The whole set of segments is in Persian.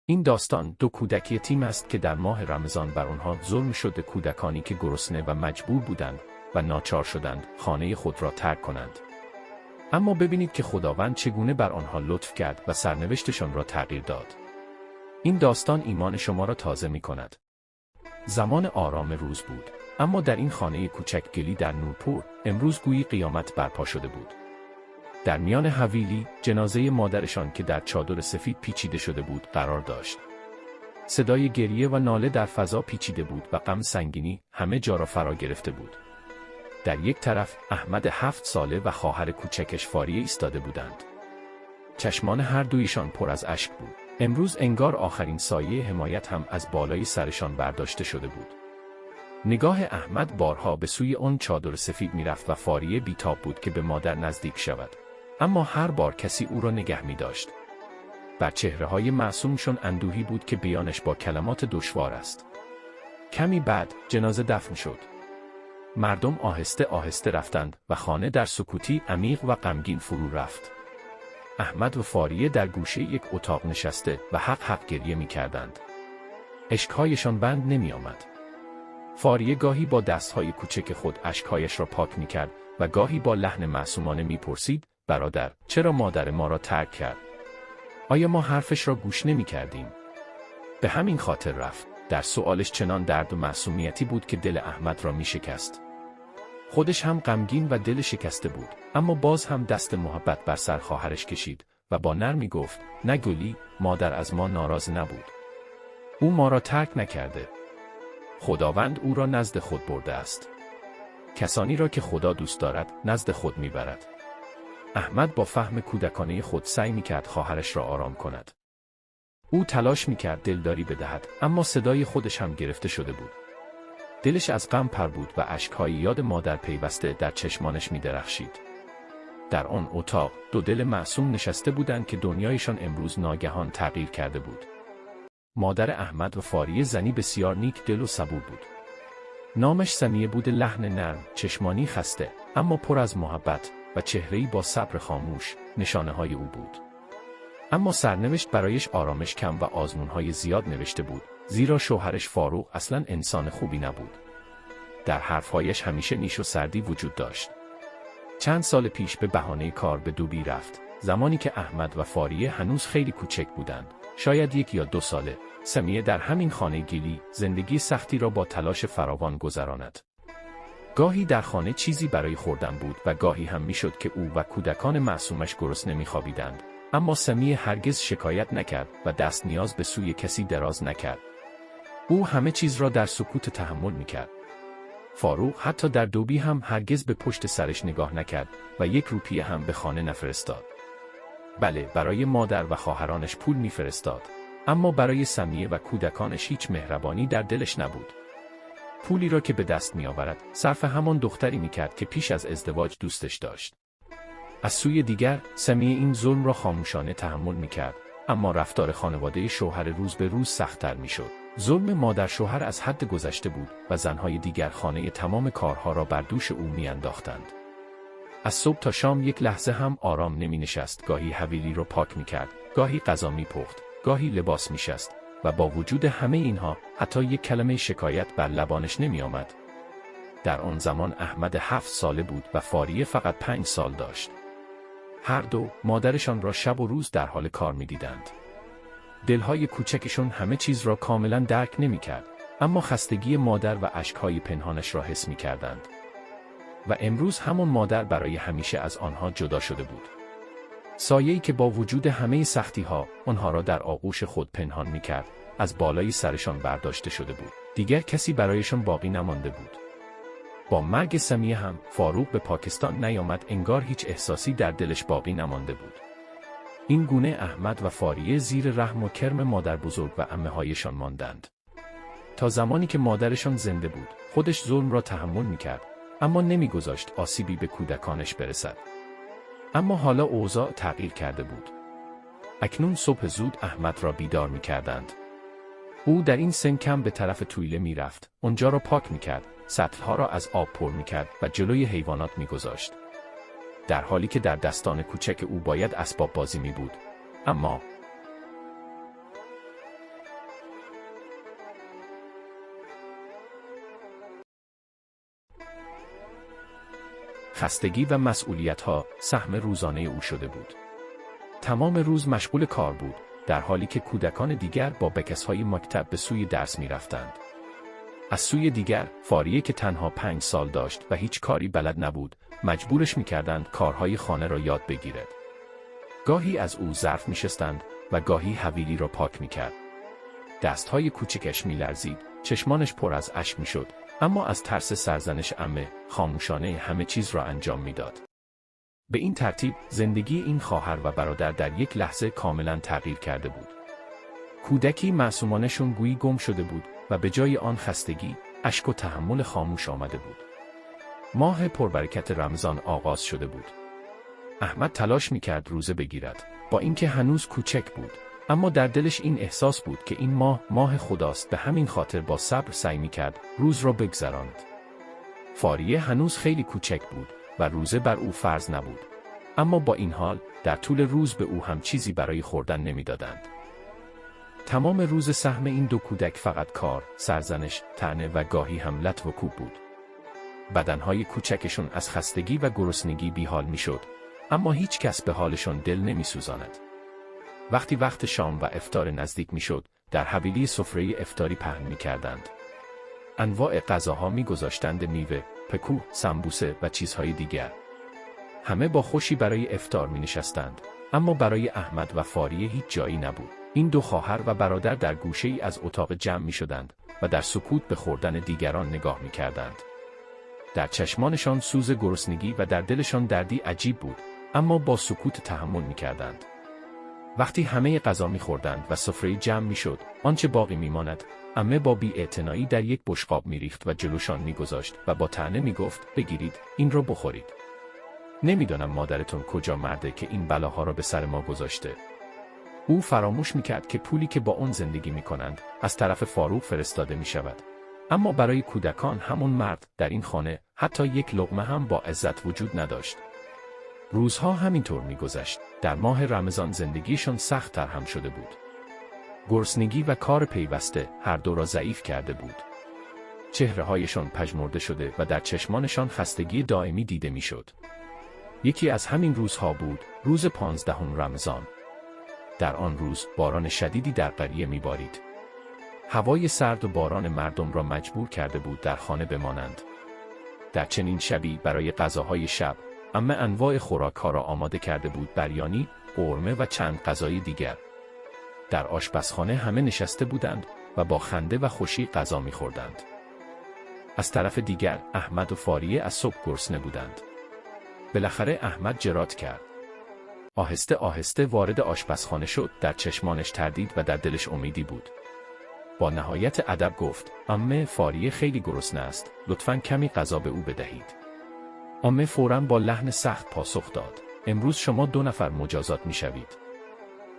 این داستان دو کودک یتیم است که در ماه رمضان بر آنها ظلم شده، کودکانی که گرسنه و مجبور بودند و ناچار شدند خانه خود را ترک کنند. اما ببینید که خداوند چگونه بر آنها لطف کرد و سرنوشتشان را تغییر داد. این داستان ایمان شما را تازه می کند. زمان آرام روز بود، اما در این خانه کوچک گلی در نورپور امروز گویی قیامت برپا شده بود. در میان حویلی جنازه مادرشان که در چادر سفید پیچیده شده بود قرار داشت. صدای گریه و ناله در فضا پیچیده بود و غم سنگینی همه جا را فرا گرفته بود. در یک طرف احمد 7 ساله و خواهر کوچکش فاریه ایستاده بودند. چشمان هر دویشان پر از اشک بود. امروز انگار آخرین سایه حمایت هم از بالای سرشان برداشته شده بود. نگاه احمد بارها به سوی آن چادر سفید میرفت و فاریه بیتاب بود که به مادر نزدیک شود. اما هر بار کسی او را نگه می داشت. بر چهره‌های معصومشان اندوهی بود که بیانش با کلمات دشوار است. کمی بعد جنازه دفن شد. مردم آهسته آهسته رفتند و خانه در سکوتی عمیق و غمگین فرو رفت. احمد و فاریه در گوشه یک اتاق نشسته و حق گریه می کردند. اشکهایشان بند نمی آمد. فاریه گاهی با دستهای کوچک خود اشکهایش را پاک می کرد و گاهی با لحن معصومانه می پرسید: برادر، چرا مادر ما را ترک کرد؟ آیا ما حرفش را گوش نمی کردیم؟ به همین خاطر رفت. در سؤالش چنان درد و معصومیتی بود که دل احمد را می شکست. خودش هم غمگین و دل شکسته بود، اما باز هم دست محبت بر سر خواهرش کشید و با نرمی گفت: نه گلی، مادر از ما ناراض نبود. او ما را ترک نکرده. خداوند او را نزد خود برده است. کسانی را که خدا دوست دارد نزد خود می برد. احمد با فهم کودکانه خود سعی می کرد خواهرش را آرام کند. او تلاش می کرد دلداری بدهد، اما صدای خودش هم گرفته شده بود. دلش از غم پر بود و اشک‌های یاد مادر پیوسته در چشمانش می درخشید. در آن اتاق دو دل معصوم نشسته بودند که دنیایشان امروز ناگهان تغییر کرده بود. مادر احمد و فاریه زنی بسیار نیک دل و صبور بود. نامش سمیه بود، لحن نرم، چشمانی خسته، اما پر از محبت و چهره‌ای با صبر خاموش، نشانه‌های او بود. اما سرنوشت برایش آرامش کم و آزمون‌های زیاد نوشته بود، زیرا شوهرش فاروق اصلاً انسان خوبی نبود. در حرف‌هایش همیشه نیش و سردی وجود داشت. چند سال پیش به بهانه کار به دوبی رفت، زمانی که احمد و فاریه هنوز خیلی کوچک بودند، شاید 1 یا 2 ساله. سمیه در همین خانه گلی زندگی سختی را با تلاش فراوان گذراند. گاهی در خانه چیزی برای خوردن بود و گاهی هم میشد که او و کودکان معصومش گرسنه می‌خوابیدند، اما سمیه هرگز شکایت نکرد و دست نیاز به سوی کسی دراز نکرد. او همه چیز را در سکوت تحمل می‌کرد. فاروق حتی در دوبی هم هرگز به پشت سرش نگاه نکرد و 1 روپیه هم به خانه نفرستاد. بله، برای مادر و خواهرانش پول می‌فرستاد، اما برای سمیه و کودکانش هیچ مهربانی در دلش نبود. پولی را که به دست می آورد صرف همان دختری می کرد که پیش از ازدواج دوستش داشت. از سوی دیگر سمیه این ظلم را خاموشانه تحمل می کرد، اما رفتار خانواده شوهر روز به روز سخت‌تر می شد. ظلم مادر شوهر از حد گذشته بود و زنهای دیگر خانه تمام کارها را بر دوش او می انداختند. از صبح تا شام 1 لحظه هم آرام نمی نشست. گاهی حویلی را پاک می کرد، گاهی غذا می پخت، گاهی لباس می شست. و با وجود همه اینها حتی 1 کلمه شکایت بر لبانش نمی آمد. در آن زمان احمد 7 ساله بود و فاریه فقط 5 سال داشت. هر دو مادرشان را شب و روز در حال کار می دیدند. دلهای کوچکشون همه چیز را کاملا درک نمی کرد، اما خستگی مادر و اشکهای پنهانش را حس می کردند. و امروز همون مادر برای همیشه از آنها جدا شده بود. سایه‌ای که با وجود همه سختی‌ها آنها را در آغوش خود پنهان می‌کرد، از بالای سرشان برداشته شده بود. دیگر کسی برایشان باقی نمانده بود. با مرگ سمیه هم فاروق به پاکستان نیامد، انگار هیچ احساسی در دلش باقی نمانده بود. این گونه احمد و فاریه زیر رحم و کرم مادر بزرگ و عمه‌هایشان ماندند. تا زمانی که مادرشان زنده بود، خودش ظلم را تحمل می‌کرد، اما نمی‌گذاشت آسیبی به کودکانش برسد. اما حالا اوضاع تغییر کرده بود. اکنون صبح زود احمد را بیدار می کردند. او در این سن کم به طرف تویله می رفت، اونجا را پاک می کرد، سطلها را از آب پر می کرد و جلوی حیوانات می گذاشت. در حالی که در دستان کوچک او باید اسباب بازی می بود. اما خستگی و مسئولیت‌ها سهم روزانه او شده بود. تمام روز مشغول کار بود، در حالی که کودکان دیگر با بکس‌های مکتب به سوی درس می‌رفتند. از سوی دیگر، فاریه که تنها 5 سال داشت و هیچ کاری بلد نبود، مجبورش می‌کردند کارهای خانه را یاد بگیرد. گاهی از او ظرف می‌شستند و گاهی حویلی را پاک می‌کرد. دست‌های کوچکش می‌لرزید، چشمانش پر از اشک می‌شد، اما از ترس سرزنش عمه، خاموشانه همه چیز را انجام می‌داد. به این ترتیب زندگی این خواهر و برادر در یک لحظه کاملاً تغییر کرده بود. کودکی معصومانه‌شون گویی گم شده بود و به جای آن خستگی، اشک و تحمل خاموش آمده بود. ماه پربرکت رمضان آغاز شده بود. احمد تلاش می‌کرد روزه بگیرد، با اینکه هنوز کوچک بود، اما در دلش این احساس بود که این ماه خداست. به همین خاطر با صبر سعی می‌کرد روز را بگذراند. فاریه هنوز خیلی کوچک بود و روزه بر او فرض نبود، اما با این حال در طول روز به او هم چیزی برای خوردن نمی‌دادند. تمام روز سهم این دو کودک فقط کار، سرزنش، طعنه و گاهی هم لت و کوب بود. بدنهای کوچکشون از خستگی و گرسنگی بیحال می‌شد، اما هیچ کس به حالشون دل نمی‌سوزاند. وقتی وقت شام و افطار نزدیک می‌شد، در حویلی سفره افطاری پهن می‌کردند. انواع غذاها می‌گذاشتند: میوه، پکو، سمبوسه و چیزهای دیگر. همه با خوشی برای افطار می‌نشستند، اما برای احمد و فاریه هیچ جایی نبود. این دو خواهر و برادر در گوشه‌ای از اتاق جمع می‌شدند و در سکوت به خوردن دیگران نگاه می‌کردند. در چشمانشان سوز گرسنگی و در دلشان دردی عجیب بود، اما با سکوت تحمل می‌کردند. وقتی همه غذا می‌خوردند و سفره جمع می‌شد، آنچه باقی می‌ماند، عمه با بی‌اعتنایی در یک بشقاب می‌ریخت و جلوشان می‌گذاشت و با طعنه می‌گفت: بگیرید، این رو بخورید. نمی‌دانم مادرتون کجا مرده که این بلاها را به سر ما گذاشته. او فراموش می‌کرد که پولی که با آن زندگی می‌کنند از طرف فاروق فرستاده می‌شود. اما برای کودکان همون مرد در این خانه حتی یک لقمه هم با عزت وجود نداشت. روزها همینطور می‌گذشت. در ماه رمضان زندگیشان سخت‌تر هم شده بود. گرسنگی و کار پیوسته هر دو را ضعیف کرده بود. چهره‌هایشان پژمرده شده و در چشمانشان خستگی دائمی دیده می‌شد. یکی از همین روزها بود، روز 15 رمضان. در آن روز باران شدیدی در قریه می‌بارید. هوای سرد و باران مردم را مجبور کرده بود در خانه بمانند. در چنین شبی برای غذاهای شب، عمه انواع خوراک‌ها را آماده کرده بود: بریانی، قرمه و چند غذای دیگر. در آشپزخانه همه نشسته بودند و با خنده و خوشی غذا می‌خوردند. از طرف دیگر احمد و فاریه از صبح گرسنه بودند. بالاخره احمد جرأت کرد. آهسته آهسته وارد آشپزخانه شد. در چشمانش تردید و در دلش امیدی بود. با نهایت ادب گفت: عمه، فاریه خیلی گرسنه است، لطفاً کمی غذا به او بدهید. عمه فوراً با لحن سخت پاسخ داد: امروز شما 2 نفر مجازات می‌شوید.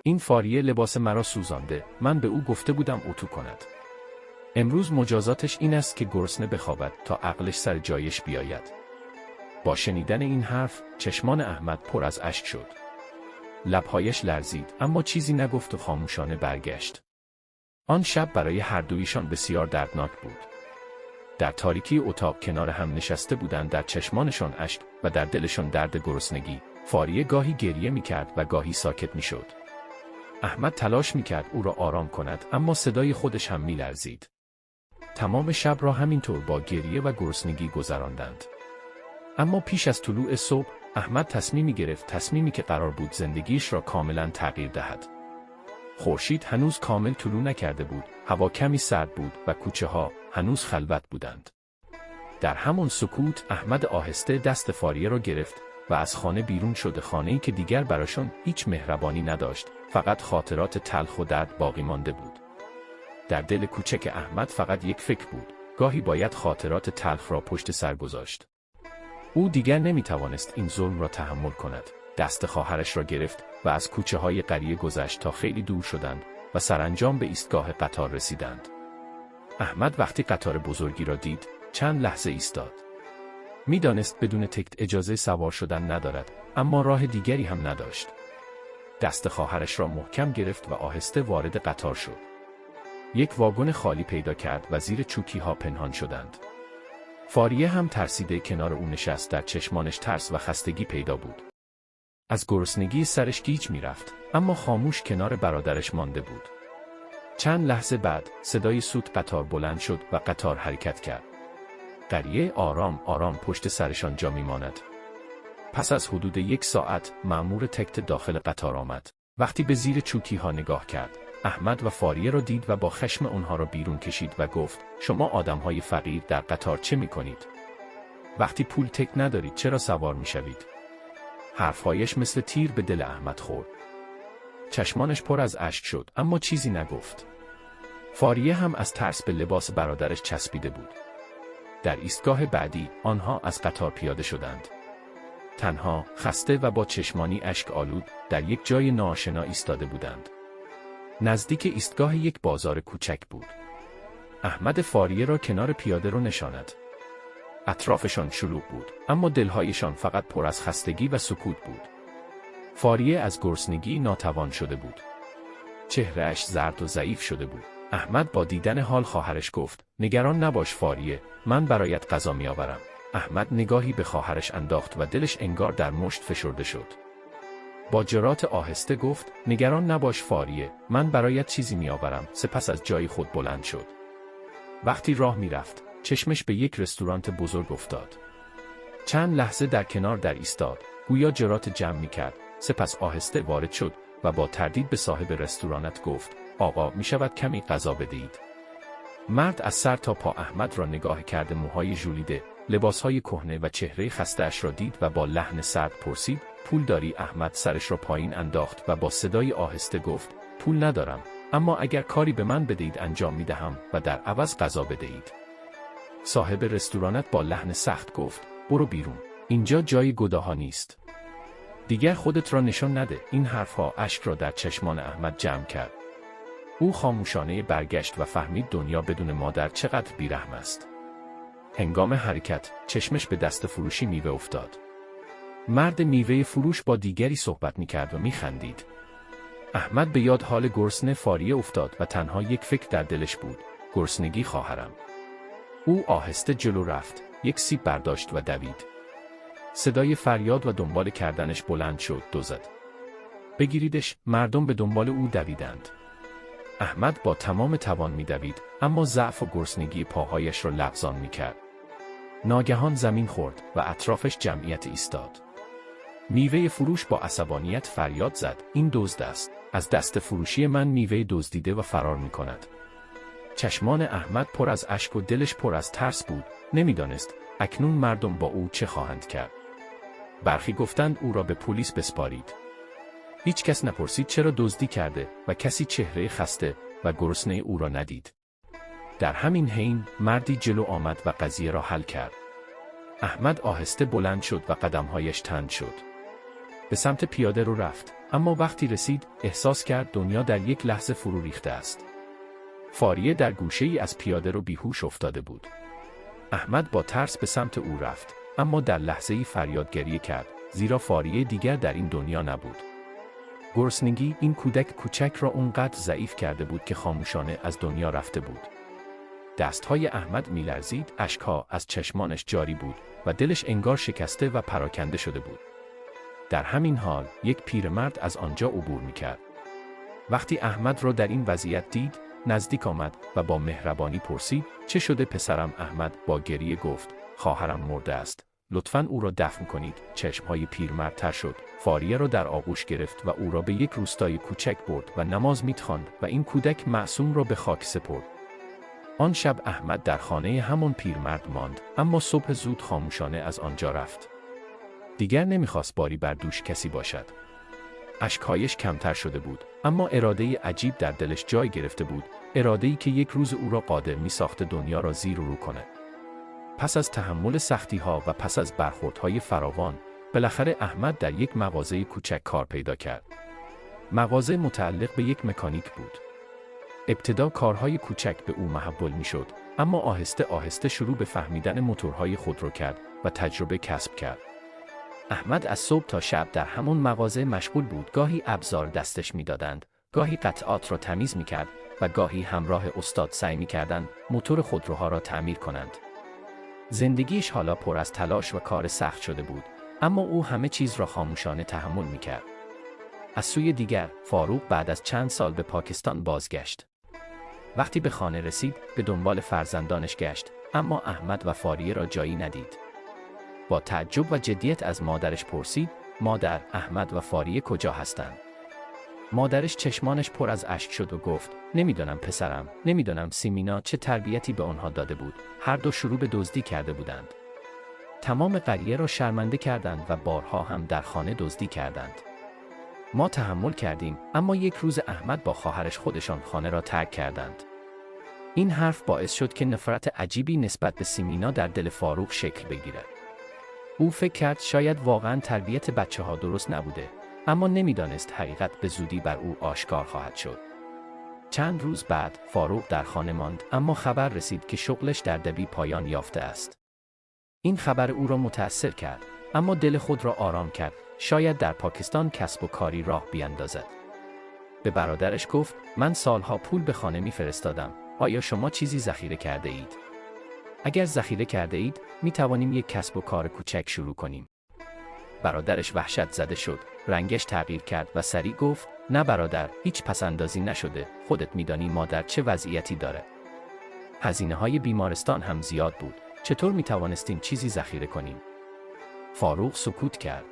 این فاریه لباس مرا سوزانده، من به او گفته بودم اتو کند. امروز مجازاتش این است که گرسنه بخوابد تا عقلش سر جایش بیاید. با شنیدن این حرف چشمان احمد پر از اشک شد. لب‌هایش لرزید، اما چیزی نگفت و خاموشانه برگشت. آن شب برای هر دویشان بسیار دردناک بود. در تاریکی اتاق کنار هم نشسته بودند، در چشمانشان اشک و در دلشان درد گرسنگی. فاریه گاهی گریه می‌کرد و گاهی ساکت می‌شد. احمد تلاش می‌کرد او را آرام کند، اما صدای خودش هم می‌لرزید. تمام شب را همینطور با گریه و گرسنگی گذراندند. اما پیش از طلوع صبح، احمد تصمیمی گرفت، تصمیمی که قرار بود زندگیش را کاملاً تغییر دهد. خورشید هنوز کامل طلوع نکرده بود، هوا کمی سرد بود و کوچه‌ها هنوز خلوت بودند. در همان سکوت احمد آهسته دست فاریه را گرفت و از خانه بیرون شد، خانه‌ای که دیگر براشان هیچ مهربانی نداشت، فقط خاطرات تلخ و درد باقی مانده بود. در دل کوچک احمد فقط یک فکر بود: گاهی باید خاطرات تلخ را پشت سر گذاشت. او دیگر نمی‌توانست این ظلم را تحمل کند. دست خواهرش را گرفت و از کوچه‌های قریه گذشت تا خیلی دور شدند و سرانجام به ایستگاه قطار رسیدند. احمد وقتی قطار بزرگی را دید، چند لحظه ایستاد. می‌دانست بدون تکت اجازه سوار شدن ندارد، اما راه دیگری هم نداشت. دست خواهرش را محکم گرفت و آهسته وارد قطار شد. یک واگن خالی پیدا کرد و زیر چوکی‌ها پنهان شدند. فاریه هم ترسیده کنار او نشست. در چشمانش ترس و خستگی پیدا بود. از گرسنگی سرش گیج میرفت، اما خاموش کنار برادرش مانده بود. چند لحظه بعد صدای سوت قطار بلند شد و قطار حرکت کرد. قریه آرام آرام پشت سرشان جا میماند. پس از حدود 1 ساعت مأمور تکت داخل قطار آمد. وقتی به زیر چوکی ها نگاه کرد، احمد و فاریه را دید و با خشم اونها را بیرون کشید و گفت: شما آدمهای فقیر در قطار چه میکنید؟ وقتی پول تک ندارید چرا سوار میشوید؟ حرفهایش مثل تیر به دل احمد خورد. چشمانش پر از اشک شد، اما چیزی نگفت. فاریه هم از ترس به لباس برادرش چسبیده بود. در ایستگاه بعدی آنها از قطار پیاده شدند. تنها، خسته و با چشمانی اشک آلود در یک جای ناآشنا ایستاده بودند. نزدیک ایستگاه یک بازار کوچک بود. احمد فاریه را کنار پیاده رو نشاند. اطرافشان شلوغ بود، اما دلهایشان فقط پر از خستگی و سکوت بود. فاریه از گرسنگی ناتوان شده بود. چهرهش زرد و ضعیف شده بود. احمد با دیدن حال خواهرش گفت: نگران نباش فاریه، من برایت غذا میآورم. احمد نگاهی به خواهرش انداخت و دلش انگار در مشت فشرده شد. با جرأت آهسته گفت: نگران نباش فاریه، من برایت چیزی میآورم. سپس از جای خود بلند شد. وقتی راه میرفت، چشمش به یک رستوران بزرگ افتاد. چند لحظه در کنار در ایستاد، گویا جرأت جمع میکرد. سپس آهسته وارد شد و با تردید به صاحب رستورانت گفت: آقا، میشود کمی غذا بدهید؟ مرد از سر تا پا احمد را نگاه کرده، موهای ژولیده، لباسهای کهنه و چهره خسته‌اش را دید و با لحن سرد پرسید: پول داری؟ احمد سرش را پایین انداخت و با صدای آهسته گفت: پول ندارم، اما اگر کاری به من بدهید انجام میدهم و در عوض غذا بدهید. صاحب رستورانت با لحن سخت گفت: برو بیرون، اینجا جای گداها نیست. دیگر خودت را نشان نده. این حرفها اشک را در چشمان احمد جمع کرد. او خاموشانه برگشت و فهمید دنیا بدون مادر چقدر بیرحم است. هنگام حرکت، چشمش به دست فروشی میوه افتاد. مرد میوه فروش با دیگری صحبت میکرد و میخندید. احمد به یاد حال گرسنه فاریه افتاد و تنها یک فکر در دلش بود: گرسنگی خواهرم. او آهسته جلو رفت، یک سیب برداشت و دوید. صدای فریاد و دنبال کردنش بلند شد. دو زد. بگیریدش. مردم به دنبال او دویدند. احمد با تمام توان میدوید، اما ضعف و گرسنگی پاهایش را لغزان میکرد. ناگهان زمین خورد و اطرافش جمعیت ایستاد. میوه فروش با عصبانیت فریاد زد: این دزد است. از دست فروشی من میوه دزدیده و فرار میکند. چشمان احمد پر از اشک و دلش پر از ترس بود. نمیدانست اکنون مردم با او چه خواهند کرد. برخی گفتند او را به پلیس بسپارید. هیچ کس نپرسید چرا دزدی کرده و کسی چهره خسته و گرسنه او را ندید. در همین حین مردی جلو آمد و قضیه را حل کرد. احمد آهسته بلند شد و قدمهایش تند شد. به سمت پیاده رو رفت، اما وقتی رسید احساس کرد دنیا در یک لحظه فرو ریخته است. فاریه در گوشه‌ای از پیاده رو بیهوش افتاده بود. احمد با ترس به سمت او رفت، اما در لحظه‌ای فریاد گریه کرد، زیرا فاریه دیگر در این دنیا نبود. گرسنگی این کودک کوچک را اونقدر ضعیف کرده بود که خاموشانه از دنیا رفته بود. دستهای احمد می‌لرزید، اشک‌ها از چشمانش جاری بود و دلش انگار شکسته و پراکنده شده بود. در همین حال یک پیرمرد از آنجا عبور می‌کرد. وقتی احمد را در این وضعیت دید، نزدیک آمد و با مهربانی پرسید: چه شده پسرم؟ احمد با گریه گفت: خواهرم مرده است. لطفاً او را دفن کنید. چشمهای پیرمرد تر شد. فاریه را در آغوش گرفت و او را به یک روستای کوچک برد و نماز می‌خواند و این کودک معصوم را به خاک سپرد. آن شب احمد در خانه همان پیرمرد ماند، اما صبح زود خاموشانه از آنجا رفت. دیگر نمی‌خواست باری بر دوش کسی باشد. اشک‌هایش کمتر شده بود، اما اراده عجیب در دلش جای گرفته بود، اراده‌ای که یک روز او را قادر می‌ساخت دنیا را زیر و رو کند. پس از تحمل سختی‌ها و پس از برخوردهای فراوان، بالاخره احمد در یک مغازه کوچک کار پیدا کرد. مغازه متعلق به یک مکانیک بود. ابتدا کارهای کوچک به او محول می‌شد، اما آهسته آهسته شروع به فهمیدن موتورهای خودرو کرد و تجربه کسب کرد. احمد از صبح تا شب در همون مغازه مشغول بود. گاهی ابزار دستش می‌دادند، گاهی قطعات را تمیز می‌کرد و گاهی همراه استاد سعی می‌کردند موتور خودروها را تعمیر کنند. زندگیش حالا پر از تلاش و کار سخت شده بود، اما او همه چیز را خاموشانه تحمل می‌کرد. از سوی دیگر، فاروق بعد از چند سال به پاکستان بازگشت. وقتی به خانه رسید، به دنبال فرزندانش گشت، اما احمد و فاریه را جایی ندید. با تعجب و جدیت از مادرش پرسید: مادر، احمد و فاریه کجا هستند؟ مادرش چشمانش پر از اشک شد و گفت: نمیدانم پسرم، نمیدانم سیمینا چه تربیتی به آنها داده بود. هر دو شروع به دزدی کرده بودند. تمام قریه را شرمنده کردند و بارها هم در خانه دزدی کردند. ما تحمل کردیم، اما یک روز احمد با خواهرش خودشان خانه را ترک کردند. این حرف باعث شد که نفرت عجیبی نسبت به سیمینا در دل فاروق شکل بگیرد. او فکر کرد شاید واقعاً تربیت بچه‌ها درست نبوده، اما نمیدانست حقیقت به زودی بر او آشکار خواهد شد. چند روز بعد فاروق در خانه ماند، اما خبر رسید که شغلش در دبی پایان یافته است. این خبر او را متأثر کرد، اما دل خود را آرام کرد. شاید در پاکستان کسب و کاری راه بیاندازد. به برادرش گفت: من سالها پول به خانه میفرستادم. آیا شما چیزی ذخیره کرده اید؟ اگر ذخیره کرده اید، می توانیم یک کسب و کار کوچک شروع کنیم. برادرش وحشت زده شد، رنگش تغییر کرد و سریع گفت: نه برادر، هیچ پسندازی نشده. خودت میدانی مادر چه وضعیتی داره. هزینه‌های بیمارستان هم زیاد بود. چطور می توانستیم چیزی ذخیره کنیم؟ فاروق سکوت کرد.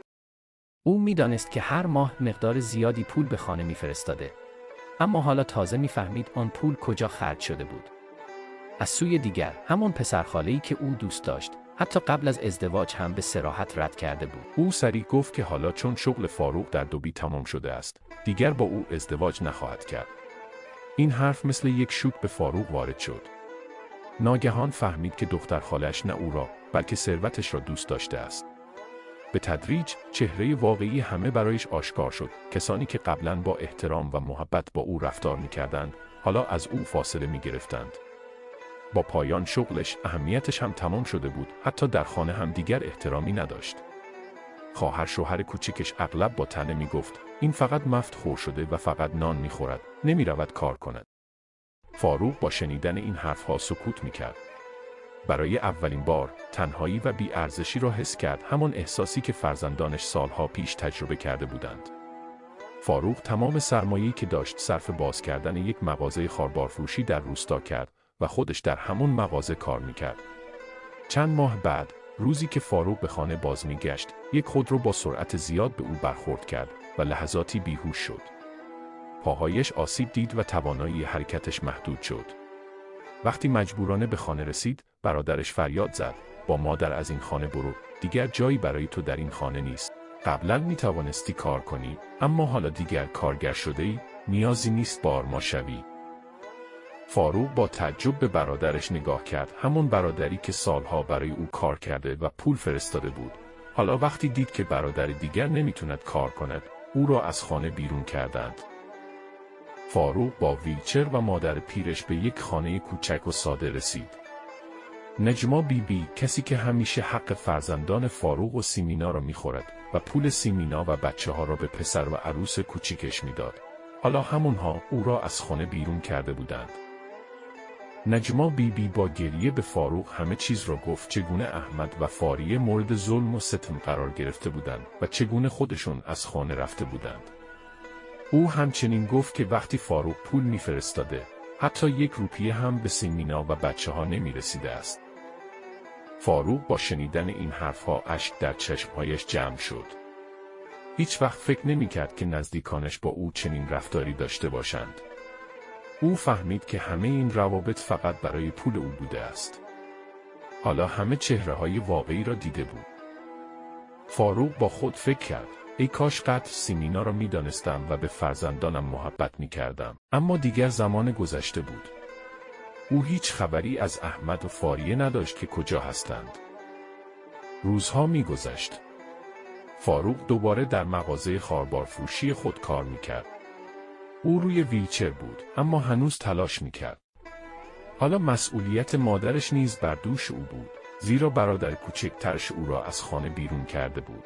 او میدانست که هر ماه مقدار زیادی پول به خانه میفرستاده، اما حالا تازه میفهمید آن پول کجا خرج شده بود. از سوی دیگر، همان پسرخاله‌ای که او دوست داشت، حتی قبل از ازدواج هم به صراحت رد کرده بود. او سریع گفت که حالا چون شغل فاروق در دبی تمام شده است، دیگر با او ازدواج نخواهد کرد. این حرف مثل یک شوک به فاروق وارد شد. ناگهان فهمید که دختر خاله‌اش نه او را، بلکه ثروتش را دوست داشته است. به تدریج چهره واقعی همه برایش آشکار شد. کسانی که قبلاً با احترام و محبت با او رفتار می‌کردند، حالا از او فاصله می‌گرفتند. با پایان شغلش اهمیتش هم تمام شده بود. حتی در خانه هم دیگر احترامی نداشت. خواهر شوهر کوچکش اغلب با طعنه می‌گفت: این فقط مفت خور شده و فقط نان می‌خورد، نمی‌رود کار کند. فاروق با شنیدن این حرف‌ها سکوت می‌کرد. برای اولین بار تنهایی و بی‌ارزشی را حس کرد، همان احساسی که فرزندانش سالها پیش تجربه کرده بودند. فاروق تمام سرمایه‌ای که داشت صرف باز کردن یک مغازه خاربارفروشی در روستا کرد و خودش در همون مغازه کار می‌کرد. چند ماه بعد، روزی که فاروق به خانه باز می‌گشت، یک خودرو با سرعت زیاد به او برخورد کرد و لحظاتی بیهوش شد. پاهایش آسیب دید و توانایی حرکتش محدود شد. وقتی مجبورانه به خانه رسید، برادرش فریاد زد: با مادر از این خانه برو، دیگر جایی برای تو در این خانه نیست. قبلا می توانستی کار کنی، اما حالا دیگر کارگر شده ای، نیازی نیست بارما شوی. فاروق با تعجب به برادرش نگاه کرد، همون برادری که سالها برای او کار کرده و پول فرستاده بود. حالا وقتی دید که برادر دیگر نمیتوند کار کند، او را از خانه بیرون کردند. فاروق با ویلچر و مادر پیرش به یک خانه کوچک و ساده رسید. نجما بیبی، کسی که همیشه حق فرزندان فاروق و سیمینا را میخورد و پول سیمینا و بچه ها را به پسر و عروس کوچیکش میداد، حالا همونها او را از خانه بیرون کرده بودند. نجما بیبی با گریه به فاروق همه چیز را گفت، چگونه احمد و فاریه مورد ظلم و ستم قرار گرفته بودند و چگونه خودشون از خانه رفته بودند. او همچنین گفت که وقتی فاروق پول میفرستاده، حتی یک روپیه هم به سیمینا و بچه ها نمی رسیده است. فاروق با شنیدن این حرفها اشک در چشمهایش جمع شد. هیچ وقت فکر نمی کرد که نزدیکانش با او چنین رفتاری داشته باشند. او فهمید که همه این روابط فقط برای پول او بوده است. حالا همه چهره‌های واقعی را دیده بود. فاروق با خود فکر کرد: ای کاش قدر سیمینا را می دانستم و به فرزندانم محبت می کردم. اما دیگر زمان گذشته بود. او هیچ خبری از احمد و فاریه نداشت که کجا هستند. روزها می گذشت. فاروق دوباره در مغازه خاربارفروشی خود کار می کرد. او روی ویلچر بود، اما هنوز تلاش می کرد. حالا مسئولیت مادرش نیز بر دوش او بود، زیرا برادر کوچکترش او را از خانه بیرون کرده بود.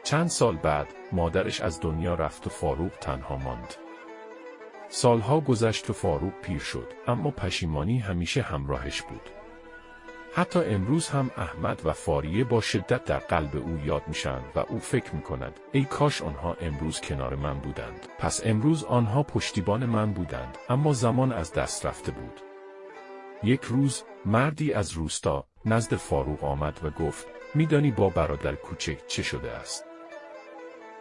چند سال بعد، مادرش از دنیا رفت و فاروق تنها ماند. سالها گذشت و فاروق پیر شد، اما پشیمانی همیشه همراهش بود. حتی امروز هم احمد و فاریه با شدت در قلب او یاد میشن و او فکر میکند ای کاش آنها امروز کنار من بودند. پس امروز آنها پشتیبان من بودند، اما زمان از دست رفته بود. یک روز مردی از روستا نزد فاروق آمد و گفت میدانی با برادر کوچک چه شده است؟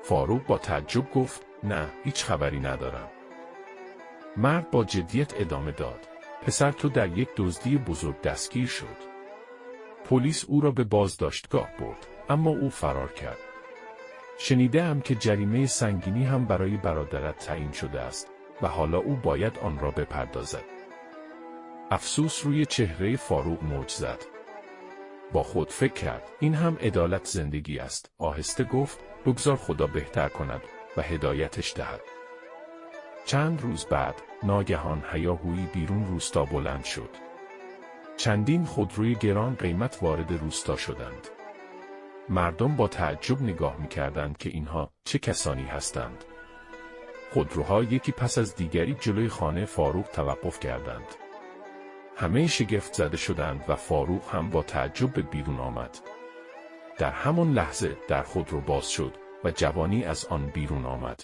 فاروق با تعجب گفت نه، هیچ خبری ندارم. مرد با جدیت ادامه داد پسر تو در یک دزدی بزرگ دستگیر شد. پلیس او را به بازداشتگاه برد، اما او فرار کرد. شنیده‌ام که جریمه سنگینی هم برای برادرت تعیین شده است و حالا او باید آن را بپردازد. افسوس روی چهره فاروق موج زد. با خود فکر کرد این هم عدالت زندگی است. آهسته گفت بگذار خدا بهتر کند و هدایتش دهد. چند روز بعد ناگهان هیاهویی بیرون روستا بلند شد. چندین خودروی گران قیمت وارد روستا شدند. مردم با تعجب نگاه می‌کردند که اینها چه کسانی هستند. خودروها یکی پس از دیگری جلوی خانه فاروق توقف کردند. همه شگفت زده شدند و فاروق هم با تعجب به بیرون آمد. در همان لحظه در خودرو باز شد و جوانی از آن بیرون آمد.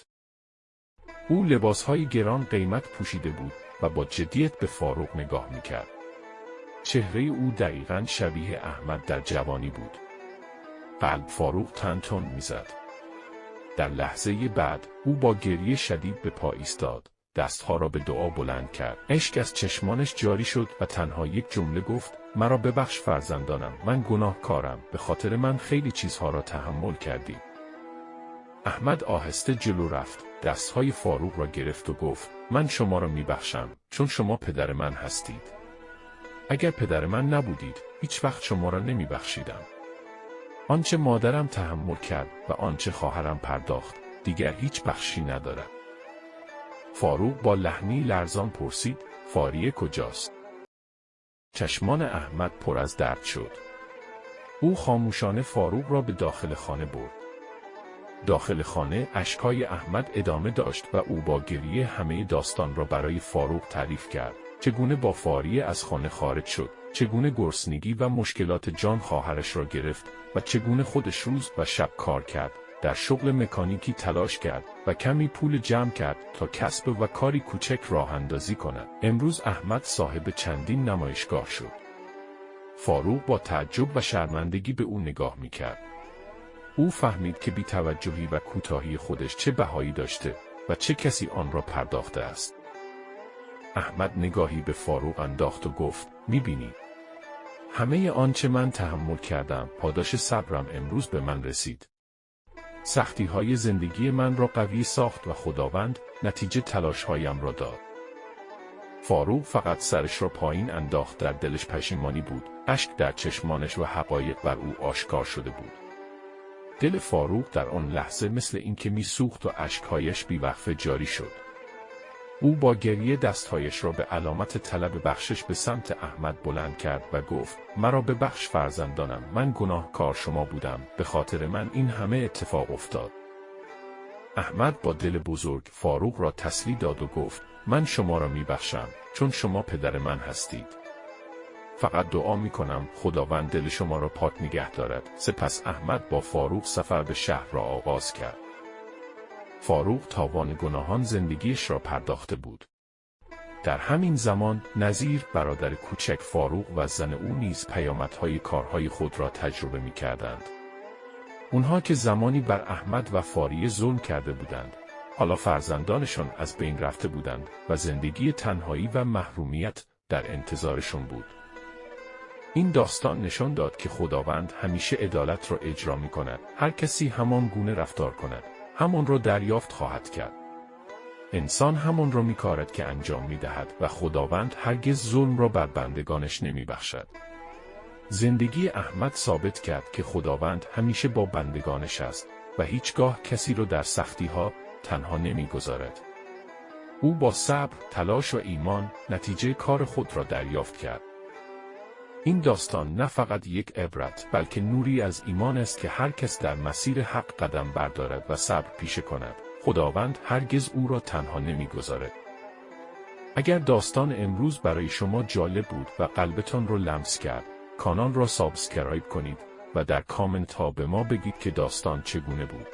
او لباسهای گران قیمت پوشیده بود و با جدیت به فاروق نگاه می‌کرد. چهره او دقیقاً شبیه احمد در جوانی بود. قلب فاروق تن تند می‌زد. در لحظه بعد او با گریه شدید به پا ایستاد، دستها را به دعا بلند کرد. اشک از چشمانش جاری شد و تنها یک جمله گفت مرا ببخش فرزندانم، من گناهکارم، به خاطر من خیلی چیزها را تحمل کردی. احمد آهسته جلو رفت، دستهای فاروق را گرفت و گفت من شما را میبخشم چون شما پدر من هستید. اگر پدر من نبودید هیچ وقت شما را نمیبخشیدم. آنچه مادرم تحمل کرد و آنچه خواهرم پرداخت دیگر هیچ بخشی ندارد. فاروق با لحنی لرزان پرسید فاریه کجاست؟ چشمان احمد پر از درد شد. او خاموشانه فاروق را به داخل خانه برد. داخل خانه اشکهای احمد ادامه داشت و او با گریه همه داستان را برای فاروق تعریف کرد. چگونه با فاریه از خانه خارج شد، چگونه گرسنگی و مشکلات جان خواهرش را گرفت و چگونه خودش روز و شب کار کرد، در شغل مکانیکی تلاش کرد و کمی پول جمع کرد تا کسب و کاری کوچک راه اندازی کند. امروز احمد صاحب چندین نمایشگاه شد. فاروق با تعجب و شرمندگی به او نگاه می‌کرد. او فهمید که بی‌توجهی و کوتاهی خودش چه بهایی داشته و چه کسی آن را پرداخته است. احمد نگاهی به فاروق انداخت و گفت می‌بینی؟ همه آنچه من تحمل کردم پاداش صبرم امروز به من رسید. سختی‌های زندگی من را قوی ساخت و خداوند نتیجه تلاش‌هایم را داد. فاروق فقط سرش را پایین انداخت، در دلش پشیمانی بود، اشک در چشمانش و حقایق بر او آشکار شده بود. دل فاروق در آن لحظه مثل اینکه می‌سوخت و اشک‌هایش بی‌وقفه جاری شد. او با گریه دستهایش را به علامت طلب بخشش به سمت احمد بلند کرد و گفت مرا ببخش فرزندانم، من گناهکار شما بودم، به خاطر من این همه اتفاق افتاد. احمد با دل بزرگ فاروق را تسلی داد و گفت من شما را میبخشم چون شما پدر من هستید. فقط دعا میکنم خداوند دل شما را پاک نگه دارد. سپس احمد با فاروق سفر به شهر را آغاز کرد. فاروق تاوان گناهان زندگیش را پرداخته بود. در همین زمان نظیر برادر کوچک فاروق و زن او نیز پیامدهای کارهای خود را تجربه می‌کردند. اونها که زمانی بر احمد و فاریه ظلم کرده بودند، حالا فرزندانشان از بین رفته بودند و زندگی تنهایی و محرومیت در انتظارشون بود. این داستان نشان داد که خداوند همیشه عدالت را اجرا می‌کند. هر کسی همان گونه رفتار کند، همان را دریافت خواهد کرد. انسان همان را می‌کارد که انجام می‌دهد و خداوند هرگز ظلم را بر بندگانش نمی‌بخشد. زندگی احمد ثابت کرد که خداوند همیشه با بندگانش است و هیچگاه کسی را در سختی‌ها تنها نمی‌گذارد. او با صبر، تلاش و ایمان نتیجه کار خود را دریافت کرد. این داستان نه فقط یک عبرت بلکه نوری از ایمان است که هر کس در مسیر حق قدم بردارد و صبر پیشه کند، خداوند هرگز او را تنها نمی‌گذارد. اگر داستان امروز برای شما جالب بود و قلبتان را لمس کرد، کانال را سابسکرایب کنید و در کامنت ها به ما بگید که داستان چگونه بود.